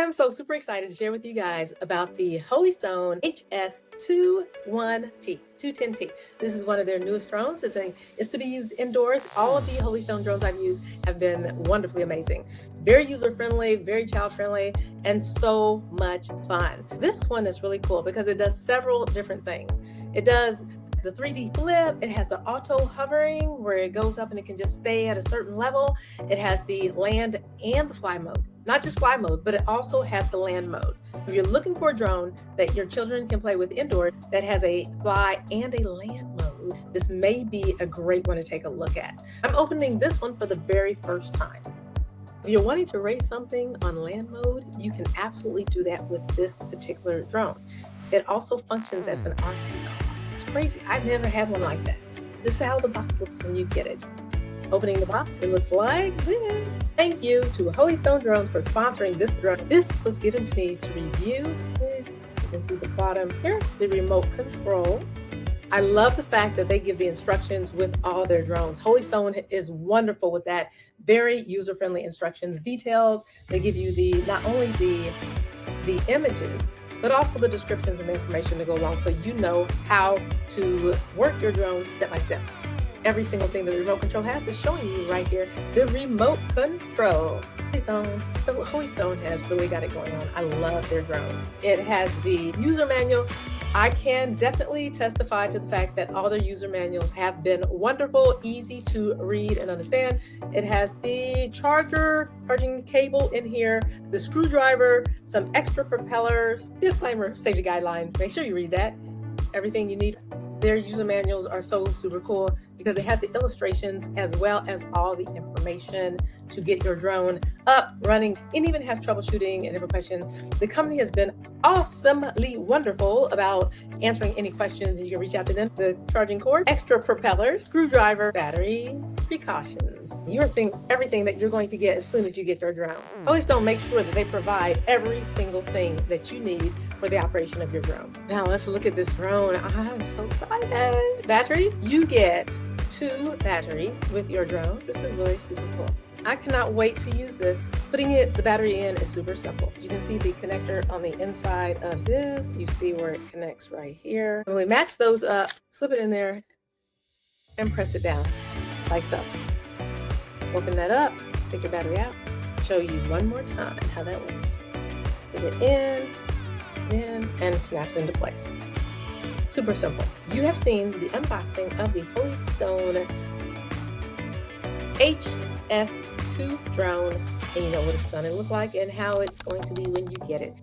I'm so super excited to share with you guys about the Holy Stone HS210T. 210T. This is one of their newest drones. It's to be used indoors. All of the Holy Stone drones I've used have been wonderfully amazing. Very user friendly, very child friendly, and so much fun. This one is really cool because it does several different things. It does the 3D flip, it has the auto hovering where it goes up and it can just stay at a certain level. It has the land and the fly mode. Not just fly mode, but it also has the land mode. If you're looking for a drone that your children can play with indoors that has a fly and a land mode, this may be a great one to take a look at. I'm opening this one for the very first time. If you're wanting to raise something on land mode, you can absolutely do that with this particular drone. It also functions as an RC car. It's crazy. I've never had one like that. This is how the box looks when you get it. Opening the box, it looks like this. Thank you to Holy Stone Drones for sponsoring this drone. This was given to me to review. You can see the bottom here, the remote control. I love the fact that they give the instructions with all their drones. Holy Stone is wonderful with that. Very user-friendly instructions, details. They give you not only the images, but also the descriptions and the information to go along so you know how to work your drone step by step. Every single thing the remote control has is showing you right here, the remote control. The Holy Stone has really got it going on. I love their drone. It has the user manual. I can definitely testify to the fact that all their user manuals have been wonderful, easy to read and understand. It has the charging cable in here, the screwdriver, some extra propellers, disclaimer, safety guidelines. Make sure you read that. Everything you need. Their user manuals are so super cool because it has the illustrations as well as all the information to get your drone up, running. It even has troubleshooting and different questions. The company has been awesomely wonderful about answering any questions, and you can reach out to them. The charging cord, extra propellers, screwdriver, battery, precautions. You are seeing everything that you're going to get as soon as you get your drone. Holy Stone makes sure that they provide every single thing that you need for the operation of your drone. Now let's look at this drone. I'm so excited. Batteries, you get 2 batteries with your drones. This is really super cool. I cannot wait to use this. Putting the battery in is super simple. You can see the connector on the inside of this. You see where it connects right here. When we match those up, slip it in there and press it down like so. Open that up, take your battery out, show you one more time how that works. Put it in, and it snaps into place. Super simple. You have seen the unboxing of the Holy Stone HS2 drone, and you know what it's going to look like and how it's going to be when you get it.